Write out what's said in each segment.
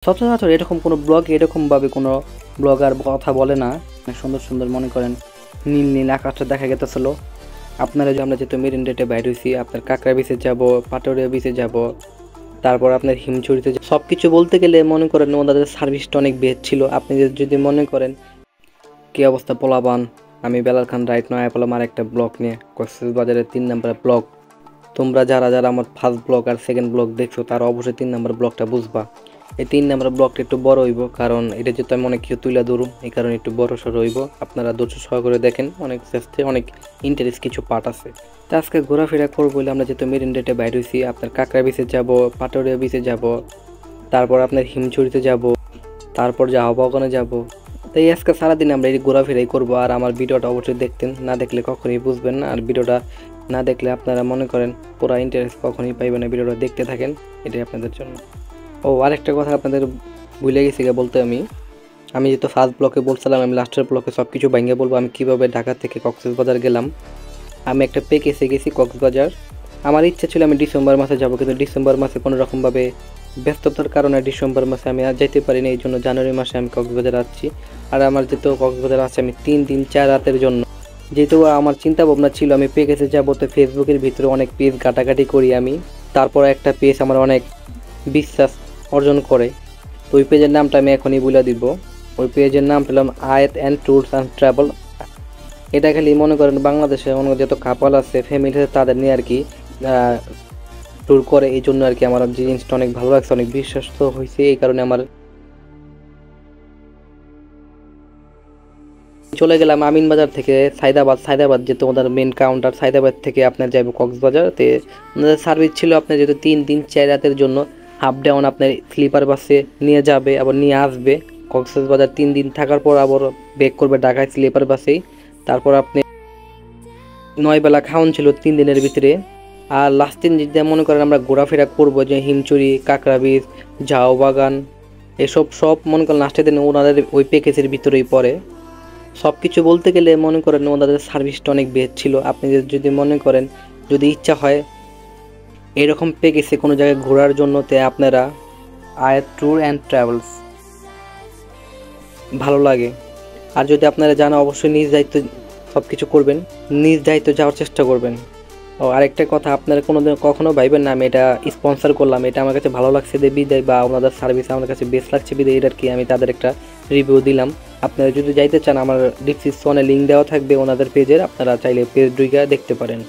সচরাচর এরকম কোনো ব্লগে এরকমভাবে কোনো ব্লগার কথা বলে না। সুন্দর সুন্দর মনে করেন নীল নীল আকাশটা দেখা গেতেছিল। আপনারা যে আমরা যেহেতু মেরিন ডেটে বাইরে হয়েছি, আপনার কাঁকড়া বিচে যাব, পাটুরিয়া বিচে যাব, তারপর আপনার হিমছড়িতে সব কিছু বলতে গেলে মনে করেন ওনাদের সার্ভিসটা অনেক বেস্ট ছিল। আপনি যদি মনে করেন কী অবস্থা পোলাবান, আমি বেলাল খান রাইট নয় পেলাম আর একটা ব্লগ নিয়ে কক্সবাজারের 3 নম্বর ব্লগ। তোমরা যারা যারা আমার ফার্স্ট ব্লগ আর সেকেন্ড ব্লগ দেখছো তারা অবশ্যই 3 নম্বর ব্লগটা বুঝবা। এই 3 নম্বর ব্লগটা একটু বড় হইব, কারণ এটা যেহেতু আমি অনেক কিছু তুলে ধরুম, এই কারণে একটু বড় সড়ো হইব। আপনারা ধৈর্য সহকারে দেখেন, অনেক চেষ্টা অনেক ইন্টারেস্ট কিছু পার্ট আছে। তো আজকে ঘোরাফেরা করবো বলে আমরা যেহেতু মেরিন ডেটে বাইরে হয়েছি, আপনার কাঁকড়া বিচে যাব, পাটুরিয়া বিচে যাব, তারপর আপনার হিমছড়িতে যাব, তারপর জাহাবাগানে যাব। তাই আজকে সারাদিন আমরা এই ঘোরাফেরাই করবো। আর আমার ভিডিওটা অবশ্যই দেখতেন, না দেখলে কখনোই বুঝবেন না। আর ভিডিওটা না দেখলে আপনারা মনে করেন পুরো ইন্টারেস্ট কখনোই পাইবেন না। ভিডিওটা দেখতে থাকেন, এটাই আপনাদের জন্য। ও আরেকটা কথা আপনাদের ভুলে গেছি বলতে, আমি যেহেতু ফার্স্ট ব্লকে বলছিলাম আমি লাস্টের ব্লকে সব কিছু ভাঙিয়ে বলবো আমি কীভাবে ঢাকা থেকে কক্সবাজার গেলাম। আমি একটা প্যাকেজে গেছি কক্সবাজার। আমার ইচ্ছা ছিল আমি ডিসেম্বর মাসে যাব, কিন্তু ডিসেম্বর মাসে কোনো রকমভাবে ব্যস্ততার কারণে ডিসেম্বর মাসে আমি আর যেতে পারিনি। এই জন্য জানুয়ারি মাসে আমি কক্সবাজার আসছি। আর আমার যেহেতু কক্সবাজার আসছে আমি 3 দিন 4 রাতের জন্য, যেহেতু আমার চিন্তা ভাবনা ছিল আমি প্যাকেজে যাবো, তো ফেসবুকের ভিতরে অনেক পেজ ঘাটাঘাটি করি আমি। তারপর একটা পেজ আমার অনেক বিশ্বাস অর্জন করে, তো ওই পেজের নামটা আমি এখনই বলে দিব। ওই পেজের নাম পেলাম আয়াত অ্যান্ড ট্যুরস অ্যান্ড ট্রাভেল। এটা খালি মনে করেন বাংলাদেশে অনেক যত কাপল আছে ফ্যামিলি আছে তাদের নিয়ে আর কি ট্যুর করে। এই জন্য আর কি আমার জিনিসটা অনেক ভালো লাগছে, অনেক বিশ্বস্ত হয়েছে। এই কারণে আমার চলে গেলাম আমিনবাজার থেকে সায়দাবাদ যেহেতু ওদের মেন কাউন্টার, সায়দাবাদ থেকে আপনার যাবো কক্সবাজার। ওনাদের সার্ভিস ছিল আপনার যেহেতু 3 দিন 4 রাতের জন্য হাফ ডাউন আপনার স্লিপার বাসে নিয়ে যাবে, আবার নিয়ে আসবে কক্সবাজার। 3 দিন থাকার পর আবার ব্যাক করবে ঢাকায় স্লিপার বাসেই। তারপর আপনি 9 বেলা খাওয়ান ছিল 3 দিনের ভিতরে। আর লাস্ট দিন যেটা মনে করেন আমরা ঘোরাফেরা করবো, যে হিমচুরি, কাঁকড়া বিচ, ঝাউ বাগান, এসব সব মনে করেন লাস্টের দিন ওনাদের ওই প্যাকেজের ভিতরেই পড়ে। সব কিছু বলতে গেলে মনে করেন ওনাদের সার্ভিসটা অনেক বেস্ট ছিল। আপনি যদি মনে করেন যদি ইচ্ছা হয় এরকম প্যাকেজে কোনো জায়গায় ঘোরার জন্য, তে আপনারা আয়াত ট্যুর অ্যান্ড ট্রাভেলস ভালো লাগে। আর যদি আপনারা জানা অবশ্যই নিজ দায়িত্ব সব কিছু করবেন, নিজ দায়িত্ব যাওয়ার চেষ্টা করবেন। ও আরেকটা কথা, আপনারা কখনো ভাইবেন না আমি এটা স্পন্সর করলাম, এটা আমার কাছে ভালো লাগছে বিদায়, বা ওনাদের সার্ভিস আমার কাছে বেস্ট লাগছে বিদায়, এটা আর কি আমি তাদের একটা রিভিউ দিলাম। আপনারা যদি যাইতে চান আমার ডিসক্রিপশনে লিঙ্ক দেওয়া থাকবে ওনাদের পেজের, আপনারা চাইলে পেজ ঢুকে দেখতে পারেন।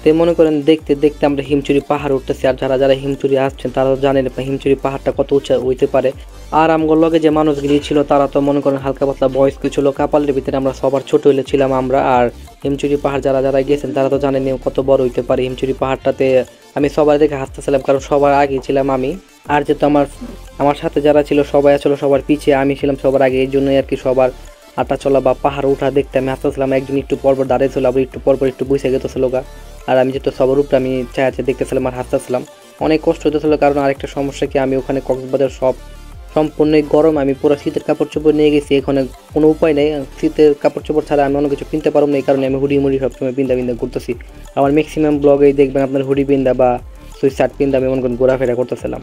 তো মনে করেন দেখতে দেখতে আমরা হিমচুরি পাহাড় উঠতেছি। আর যারা যারা হিমচুরি আসছেন তারা জানেন হিমচুরি পাহাড়টা কত উঁচা হইতে পারে। আর আমগোর লগে যে মানুষগুলি ছিল তারা তো মনে করেন হালকা পাতলা বয়স্ক ছিল, কাপালের ভিতরে আমরা সবার ছোট হলে ছিলাম আমরা। আর হিমচুরি পাহাড় যারা যারা গিয়েছেন তারা তো জানেন কত বড় হইতে পারে হিমচুরি পাহাড়টাতে। আমি সবার দেখে হাসতেছিলাম, কারণ সবার আগে ছিলাম আমি। আর যেহেতু আমার সাথে যারা ছিল সবাই আসলে সবার পিছিয়ে, আমি ছিলাম সবার আগে, এই জন্যই আর কি সবার হাঁটা চলা বা পাহাড় ওঠা দেখতে আমি হাসতেছিলাম। একজন একটু পরপর দাঁড়িয়েছিল, আবার একটু পরপর একটু বসে গেতেছিল গা। আর আমি যেহেতু সবার উপরে আমি চায়াচ্ছে দেখতেছিলাম আর হাসতেছিলাম, অনেক কষ্ট হতেছিল। কারণ আরেকটা সমস্যা কি, আমি ওখানে কক্সবাজার সম্পূর্ণই গরম, আমি পুরো শীতের কাপড় চোপড় নিয়ে গেছি। এখানে কোনো উপায় নেই, শীতের কাপড় চোপড় ছাড়া আমি অন্য কিছু কিনতে পারবো না। এই কারণে আমি হুডি মুড়ি সবসময় পিন্দা ঘুরতেছি। আমার ম্যাক্সিমাম ব্লগেই দেখবেন আপনার হুডি পিন্দা বা সুইচ শার্ট পিন্দা আমি মনে করেন ঘোরাফেরা করতেছিলাম।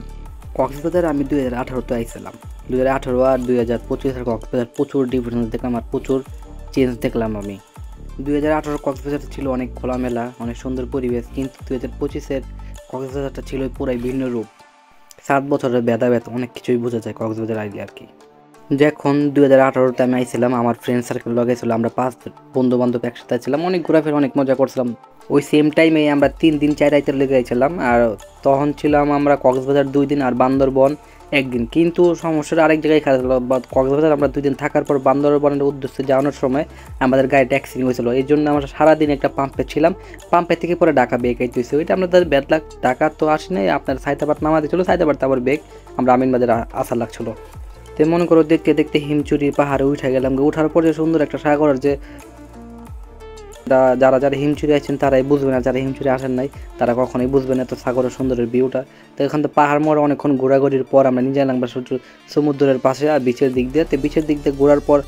কক্সবাজার আমি 2018-তে আইছিলাম। 2018 আর 2025-এর কক্সবাজার প্রচুর ডিফারেন্স দেখলাম আর প্রচুর চেঞ্জ দেখলাম আমি। 2018 কক্সবাজার ছিল অনেক খোলামেলা, অনেক সুন্দর পরিবেশ, কিন্তু 2025-এর কক্সবাজারটা ছিল পুরাই ভিন্ন রূপ। 7 বছরের ভেদাভেদ অনেক কিছুই বোঝা যায় কক্সবাজার আইলে আর কি। যখন 2018-তে আমি আইছিলাম, আমার ফ্রেন্ড সার্কেল লগে ছিল, আমরা 5 বন্ধু বান্ধব একসাথে ছিলাম, অনেক ঘোরাফেরা অনেক মজা করছিলাম। ওই সেম টাইমে আমরা 3 দিন 4 রাতের লেগে আইছিলাম। আর তখন ছিলাম আমরা কক্সবাজার 2 দিন আর বান্দরবন 1 দিন। কিন্তু সমস্যাটা আরেক জায়গায় খারাপ ছিল, কক্সবাজার আমরা 2 দিন থাকার পর বান্দরবনের উদ্দেশ্যে যাওয়ানোর সময় আমাদের গাড়িটা অ্যাক্সিডেন্ট হয়েছিল। এই জন্য আমরা সারাদিন একটা পাম্পে ছিলাম, পাম্পের থেকে পরে ঢাকা বেগ আইতে হয়েছে। ওইটা আমাদের ব্যাড লাগ, ঢাকা তো আসি নাই, আপনার সায়দাবাদ নামাতে ছিল, সায়দাবাদ তারপর বেগ আমরা আমিনবাজার আসার লাগছিল। তো মনে করো দেখতে দেখতে হিমচুরি পাহাড়ে উঠে গেলাম। ওঠার পরে সুন্দর একটা সাগর, যে যারা যারা হিমচুরি আছেন তারাই বুঝবে না, যারা হিমচুরি আসেন নাই তারা কখনোই বুঝবে না তো সাগরের সুন্দরের ভিউটা। তো এখান থেকে পাহাড় মোড়ে অনেকক্ষণ ঘোরাঘুরির পর আমরা নিয়ে এলাম সমুদ্রের পাশে আর বিচের দিক দিয়ে। তো বিচের দিক দিয়ে ঘোরার পর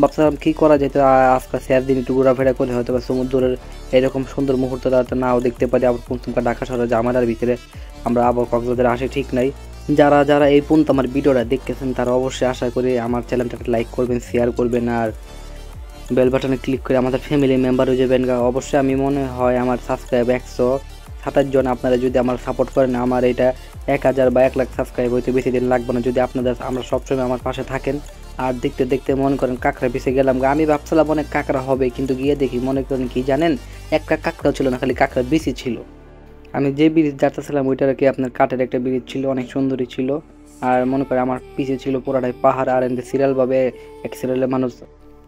ভাবছিলাম কী করা যেত, আজকে 4 দিন একটু ঘোরাফেরা করে হয়তো বা সমুদ্রের এরকম সুন্দর মুহূর্তটা নাও দেখতে পারি। আবার কোন ঢাকা শহরে জামালার ভিতরে আমরা আবার কক্সবাজারে আসি ঠিক নাই। যারা যারা এই পর্যন্ত আমার ভিডিওটা দেখতেছেন তারা অবশ্যই আশা করি আমার চ্যানেলটাকে লাইক করবেন, শেয়ার করবেন আর বেল বাটনে ক্লিক করে আমাদের ফ্যামিলি মেম্বার হয়ে যাবেন। অবশ্যই আমি মনে হয় আমার সাবস্ক্রাইব 127 জন, আপনারা যদি আমার সাপোর্ট করেন আমার এটা 1000 বা 1 লাখ সাবস্ক্রাইব হইতে বেশি দিন লাগবে না, যদি আপনাদের আমরা সবসময় আমার পাশে থাকেন। আর দেখতে দেখতে মনে করেন কাঁকড়া পিছে গেলাম, আমি ভাবছিলাম অনেক কাঁকড়া হবে, কিন্তু গিয়ে দেখি মনে করেন কি জানেন, একটা কাঁকড়াও ছিল না, খালি কাঁকড়া বেশি ছিল। আমি যে ব্রিজ যাচ্ছিলাম ওইটার কি আপনার কাঠের একটা ব্রিজ ছিল, অনেক সুন্দরই ছিল। আর মনে করেন আমার পিছে ছিল পুরাটাই পাহাড়, আর এমনি সিরিয়ালভাবে এক সিরিয়ালে মানুষ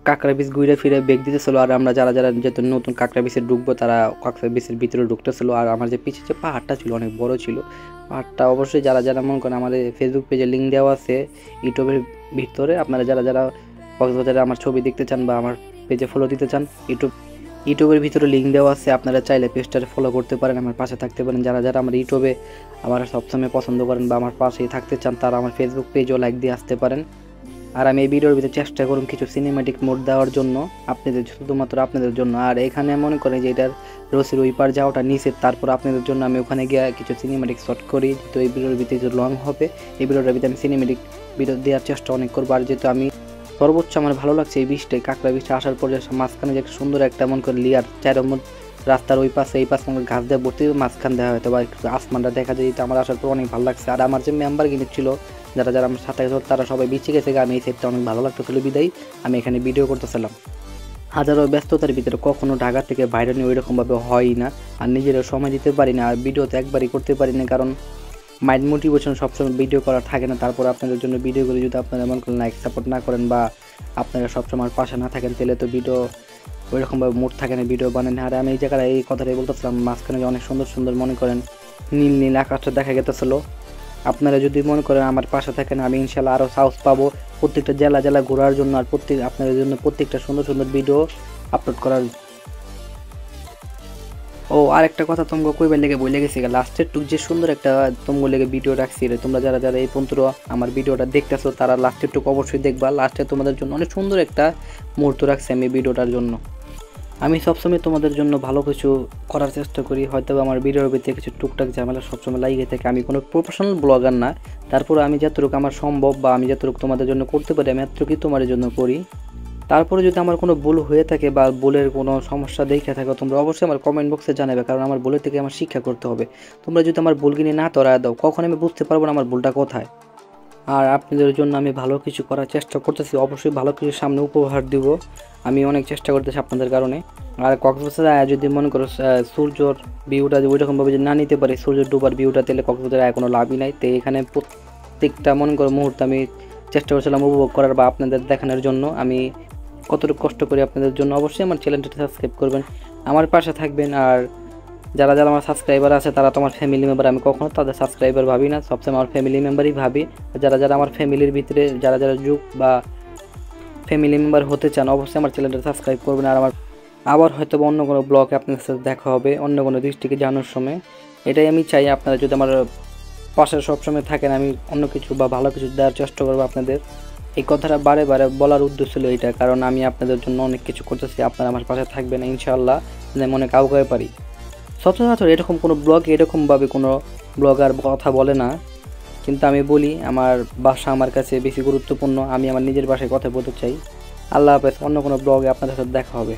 কাঁকড়া বীজ ঘুরে ফিরে বেগ দিতেছিল। আর আমরা যারা যারা যেহেতু নতুন কাঁকড়া বীজে ঢুকবো তারা কাঁকড়া বীজের ভিতরে ঢুকতেছিল। আর আমার যে পিছিয়ে যে পাহাড়টা ছিল অনেক বড় ছিল পাহাড়টা। অবশ্যই যারা যারা মনে করেন আমাদের ফেসবুক পেজে লিঙ্ক দেওয়া আছে ইউটিউবের ভিতরে, আপনারা যারা যারা কক্সবাজারে আমার ছবি দেখতে চান বা আমার পেজে ফলো দিতে চান, ইউটিউবের ভিতরে লিঙ্ক দেওয়া আছে, আপনারা চাইলে পেজটারে ফলো করতে পারেন, আমার পাশে থাকতে পারেন। যারা যারা আমার ইউটিউবে আমার সবসময় পছন্দ করেন বা আমার পাশেই থাকতে চান তারা আমার ফেসবুক পেজও লাইক দিয়ে আসতে পারেন। আর আমি এই ভিডিওর ভিতরে চেষ্টা করুন কিছু সিনেম্যাটিক মোড দেওয়ার জন্য আপনাদের, শুধুমাত্র আপনাদের জন্য। আর এখানে মনে করেন যে এটার রসির ওই পার যাওয়াটা নিচে, তারপর আপনাদের জন্য আমি ওখানে গিয়ে কিছু সিনেম্যাটিক শট করি। তো এই ভিডিওর ভিতরে যে লং হবে এই ভিডিওটার ভিতরে আমি সিনেম্যাটিক ভিডিও দেওয়ার চেষ্টা অনেক করবো। আর যেহেতু আমি সর্বোচ্চ আমার ভালো লাগছে এই বীজটাই, কাঁকড়া বীজটা আসার পরে মাঝখানে যে একটা সুন্দর একটা মন করে লিয়ার চারের মধ্যে রাস্তার ওই পাশে এই পাশে আমার ঘাস দেওয়া ভর্তি মাঝখান দেওয়া হয়তো বা একটু আসমানটা দেখা যায়, এটা আমার আসার পর অনেক ভালো লাগছে। আর আমার যে মেম্বার গিনে ছিল যারা যারা আমার সাথে তারা সবাই বেঁচে গেছে, আমি এই সেটটা অনেক ভালো লাগতেছিল বিদায় আমি এখানে ভিডিও করতেছিলাম। হাজারো ব্যস্ততার ভিতরে কখনো ঢাকা থেকে বাইরে নিয়ে ওইরকমভাবে হয় না, আর নিজেরও সময় দিতে পারি না, আর ভিডিও তো একবারই করতে পারি না, কারণ মাইন্ড মোটিভেশন সবসময় ভিডিও করা থাকে না। তারপর আপনাদের জন্য ভিডিও করে যদি আপনারা এমন করে লাইক সাপোর্ট না করেন বা আপনারা সবসময় আমার পাশে না থাকেন তাহলে তো ভিডিও ওইরকমভাবে মুড থাকে না, ভিডিও বানান। আর আমি এই জায়গায় এই কথাটাই বলতেছিলাম, মাঝখানে যে অনেক সুন্দর সুন্দর মনে করেন নীল নীল আকাশটা দেখা গেতেছিলো। আপনারা যদি মনে করেন আমার পাশে থাকেন আমি ইনশাল্লাহ আরও সাহস পাবো প্রত্যেকটা জেলা জেলা ঘোরার জন্য, আর আপনাদের জন্য প্রত্যেকটা সুন্দর সুন্দর ভিডিও আপলোড করার। ও আরেকটা কথা তোমাকে কইবার লেগে বলে গেছি, লাস্টের টুক যে সুন্দর একটা তোমাকে লেগে ভিডিও রাখছি, তোমরা যারা যারা এই পর্যন্ত আমার ভিডিওটা দেখতেছো তারা লাস্টের টুক অবশ্যই দেখবা। লাস্টে তোমাদের জন্য অনেক সুন্দর একটা মুহূর্ত রাখছি আমি ভিডিওটার জন্য। আমি সবসময় তোমাদের জন্য ভালো কিছু করার চেষ্টা করি, হয়তো আমার ভিডিওর ভিতরে কিছু টুকটাক ঝামেলা সবসময় লাগিয়ে থাকে। আমি কোনো প্রফেশনাল ব্লগার না, তারপরে আমি যতটুকু আমার সম্ভব বা আমি যতটুকু তোমাদের জন্য করতে পারি আমি এতটুকুই তোমাদের জন্য করি। তারপরে যদি আমার কোনো ভুল হয়ে থাকে বা ভুলের কোনো সমস্যা দেখে থাকে তোমরা অবশ্যই আমার কমেন্ট বক্সে জানাবে, কারণ আমার ভুলের থেকে আমার শিক্ষা করতে হবে। তোমরা যদি আমার ভুলগুলি না তরায় দাও কখন আমি বুঝতে পারবো না আমার ভুলটা কোথায়। আর আপনাদের জন্য আমি ভালো কিছু করার চেষ্টা করতেছি, অবশ্যই ভালো কিছু সামনে উপহার দিব, আমি অনেক চেষ্টা করতেছি আপনাদের কারণে। আর কক্সবাজারে যদি মনে করো সূর্যর ভিউটা ওইরকমভাবে যদি না নিতে পারি, সূর্য ডুবার ভিউটা, তাহলে কক্সবাজারে কোনো লাভই নাই। তো এখানে প্রত্যেকটা মনে করো মুহূর্তে আমি চেষ্টা করছিলাম উপভোগ করার বা আপনাদের দেখানোর জন্য আমি কতটুকু কষ্ট করি আপনাদের জন্য। অবশ্যই আমার চ্যানেলটা সাবস্ক্রাইব করবেন, আমার পাশে থাকবেন। আর যারা যারা আমার সাবস্ক্রাইবার আছে তারা তো আমার ফ্যামিলি মেম্বার, আমি কখনো তাদের সাবস্ক্রাইবার ভাবি না, সবসময় আমার ফ্যামিলি মেম্বারই ভাবি। যারা যারা আমার ফ্যামিলির ভিতরে যারা যারা যুগ বা ফ্যামিলি মেম্বার হতে চান অবশ্যই আমার চ্যানেলটা সাবস্ক্রাইব করবেন। আর আমার আবার হয়তো অন্য কোনো ব্লগে আপনাদের সাথে দেখা হবে অন্য কোনো দৃষ্টিকে জানার সময়, এটাই আমি চাই। আপনারা যদি আমার পাশে সবসময় থাকেন আমি অন্য কিছু বা ভালো কিছু দেওয়ার চেষ্টা করবো আপনাদের। এই কথাটা বারে বারে বলার উদ্দেশ্য ছিল এটা, কারণ আমি আপনাদের জন্য অনেক কিছু করতেছি, আপনারা আমার পাশে থাকবেন ইনশাআল্লাহ, যেন অনেক আউগায় পারি। সচরাচর এরকম কোনো ব্লগে এরকমভাবে কোনো ব্লগার কথা বলে না, কিন্তু আমি বলি আমার ভাষা আমার কাছে বেশি গুরুত্বপূর্ণ, আমি আমার নিজের ভাষায় কথা বলতে চাই। আল্লাহ হাফেজ, অন্য কোনো ব্লগে আপনাদের সাথে দেখা হবে।